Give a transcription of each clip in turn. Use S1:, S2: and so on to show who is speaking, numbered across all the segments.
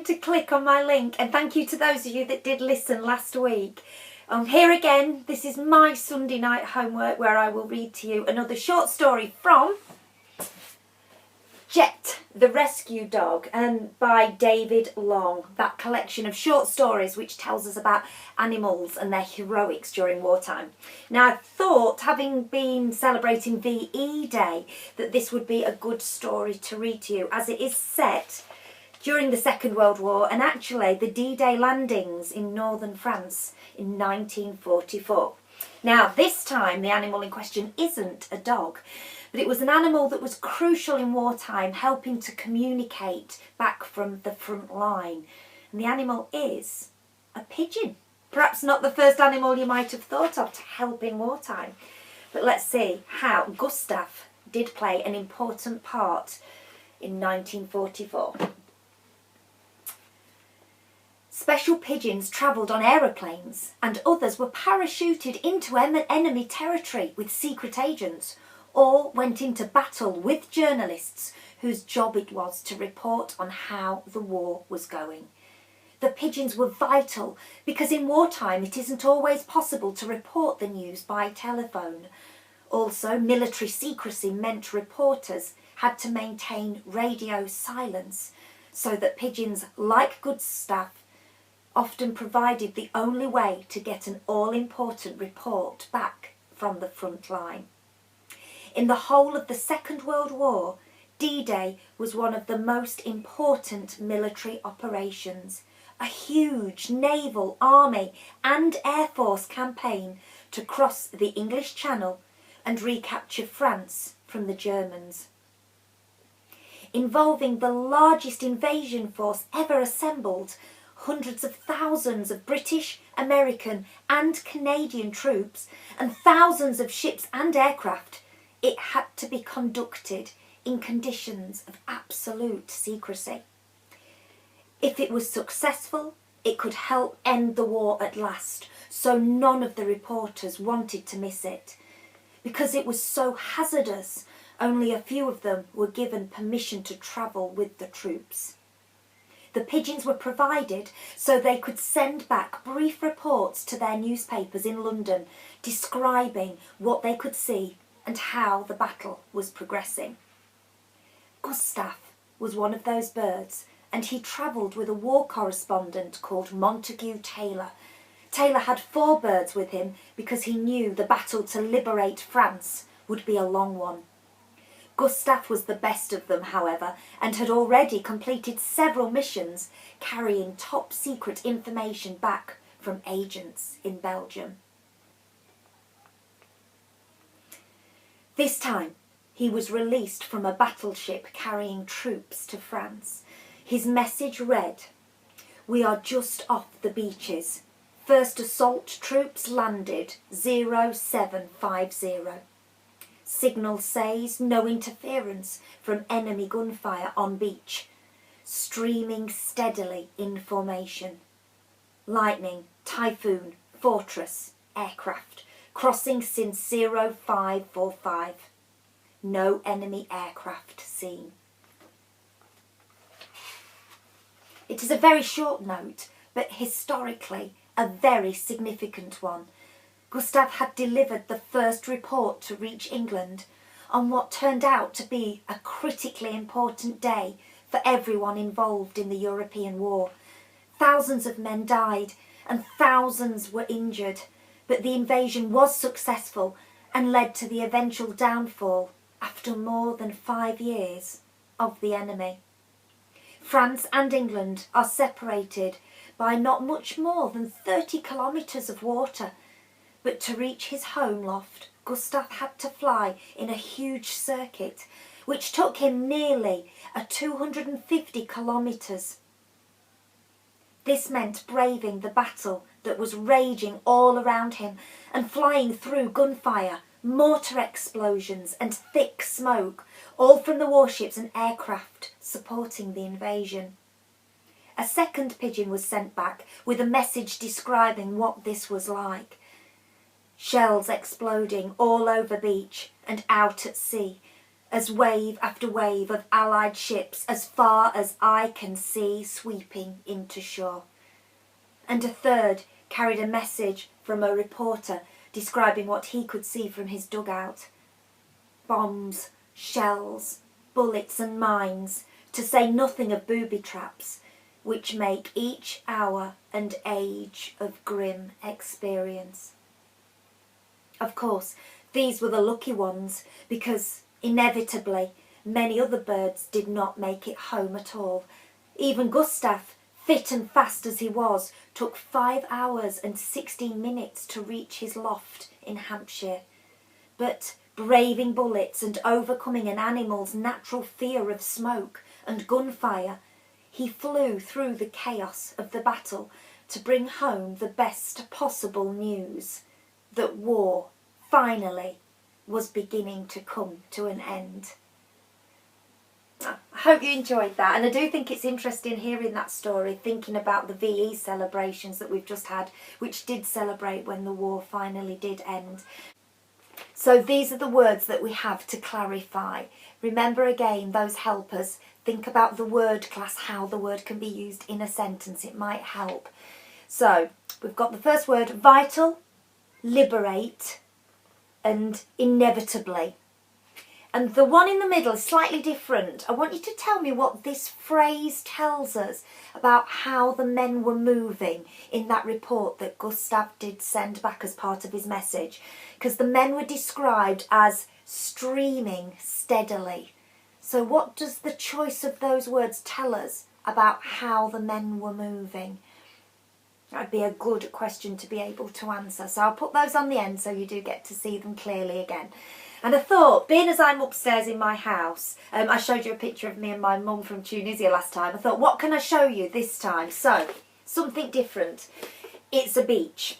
S1: time to click on my link, and thank you to those of you that did listen last week. Here again, this is my Sunday night homework where I will read to you another short story from Jet, the Rescue Dog, and by David Long. That collection of short stories which tells us about animals and their heroics during wartime. Now, I thought, having been celebrating VE Day, that this would be a good story to read to you, as it is set during the Second World War and actually the D-Day landings in northern France in 1944. Now, this time the animal in question isn't a dog, but it was an animal that was crucial in wartime, helping to communicate back from the front line. And the animal is a pigeon. Perhaps not the first animal you might have thought of to help in wartime. But let's see how Gustav did play an important part in 1944. Special pigeons travelled on aeroplanes, and others were parachuted into enemy territory with secret agents, or went into battle with journalists whose job it was to report on how the war was going. The pigeons were vital because in wartime it isn't always possible to report the news by telephone. Also, military secrecy meant reporters had to maintain radio silence, so that pigeons like Gustav often provided the only way to get an all-important report back from the front line. In the whole of the Second World War, D-Day was one of the most important military operations, a huge naval, army and air force campaign to cross the English Channel and recapture France from the Germans. Involving the largest invasion force ever assembled, hundreds of thousands of British, American and Canadian troops and thousands of ships and aircraft, it had to be conducted in conditions of absolute secrecy. If it was successful, it could help end the war at last, so none of the reporters wanted to miss it. Because it was so hazardous, only a few of them were given permission to travel with the troops. The pigeons were provided so they could send back brief reports to their newspapers in London describing what they could see and how the battle was progressing. Gustav was one of those birds, and he travelled with a war correspondent called Montague Taylor. Taylor had 4 birds with him because he knew the battle to liberate France would be a long one. Gustav was the best of them, however, and had already completed several missions carrying top-secret information back from agents in Belgium. This time, he was released from a battleship carrying troops to France. His message read, "We are just off the beaches. First assault troops landed 0750. Signal says no interference from enemy gunfire on beach. Streaming steadily in formation. Lightning, Typhoon, Fortress, aircraft. Crossing since 0545. No enemy aircraft seen." It is a very short note, but historically a very significant one. Gustav had delivered the first report to reach England on what turned out to be a critically important day for everyone involved in the European war. Thousands of men died and thousands were injured, but the invasion was successful and led to the eventual downfall, after more than 5 years, of the enemy. France and England are separated by not much more than 30 kilometres of water, but to reach his home loft, Gustav had to fly in a huge circuit, which took him nearly 250 kilometres. This meant braving the battle that was raging all around him and flying through gunfire, mortar explosions and thick smoke, all from the warships and aircraft supporting the invasion. A second pigeon was sent back with a message describing what this was like. Shells exploding all over beach and out at sea, as wave after wave of Allied ships as far as eye can see sweeping into shore. And a third carried a message from a reporter describing what he could see from his dugout. Bombs, shells, bullets and mines, to say nothing of booby traps, which make each hour and age of grim experience. Of course, these were the lucky ones, because inevitably many other birds did not make it home at all. Even Gustav, fit and fast as he was, took 5 hours and 16 minutes to reach his loft in Hampshire. But braving bullets and overcoming an animal's natural fear of smoke and gunfire, he flew through the chaos of the battle to bring home the best possible news, that war, finally, was beginning to come to an end. I hope you enjoyed that, and I do think it's interesting hearing that story, thinking about the VE celebrations that we've just had, which did celebrate when the war finally did end. So these are the words that we have to clarify. Remember again, those helpers, think about the word class, how the word can be used in a sentence. It might help. So we've got the first word, vital, liberate, and inevitably. And the one in the middle is slightly different. I want you to tell me what this phrase tells us about how the men were moving in that report that Gustav did send back as part of his message. Because the men were described as streaming steadily. So what does the choice of those words tell us about how the men were moving? That'd be a good question to be able to answer. So I'll put those on the end so you do get to see them clearly again. And I thought, being as I'm upstairs in my house, I showed you a picture of me and my mum from Tunisia last time. I thought, what can I show you this time? So, something different. It's a beach.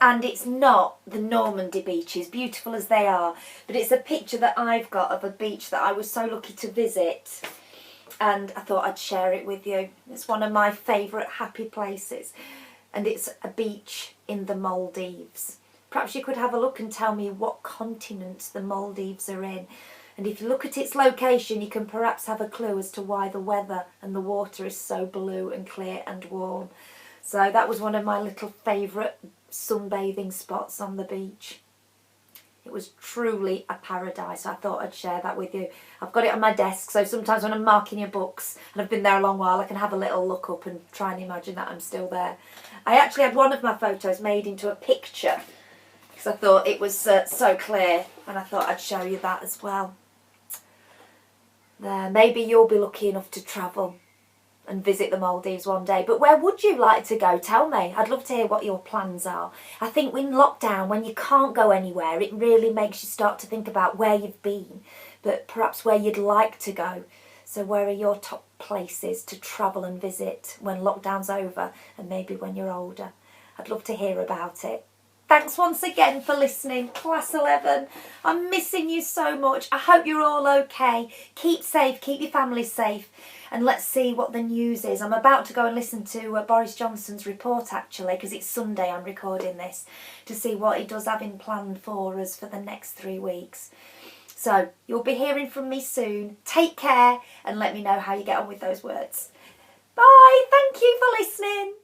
S1: And it's not the Normandy beaches, beautiful as they are. But it's a picture that I've got of a beach that I was so lucky to visit. And I thought I'd share it with you. It's one of my favourite happy places. And it's a beach in the Maldives. Perhaps you could have a look and tell me what continent the Maldives are in. And if you look at its location, you can perhaps have a clue as to why the weather and the water is so blue and clear and warm. So that was one of my little favourite sunbathing spots on the beach. It was truly a paradise. I thought I'd share that with you. I've got it on my desk, so sometimes when I'm marking your books and I've been there a long while, I can have a little look up and try and imagine that I'm still there. I actually had one of my photos made into a picture because I thought it was so clear, and I thought I'd show you that as well. There, maybe you'll be lucky enough to travel and visit the Maldives one day. But where would you like to go? Tell me. I'd love to hear what your plans are. I think in lockdown, when you can't go anywhere, it really makes you start to think about where you've been, but perhaps where you'd like to go. So where are your top places to travel and visit when lockdown's over and maybe when you're older? I'd love to hear about it. Thanks once again for listening, Class 11. I'm missing you so much. I hope you're all okay. Keep safe, keep your family safe, and let's see what the news is. I'm about to go and listen to Boris Johnson's report, actually, because it's Sunday I'm recording this, to see what he does have in plan for us for the next 3 weeks. So you'll be hearing from me soon. Take care and let me know how you get on with those words. Bye. Thank you for listening.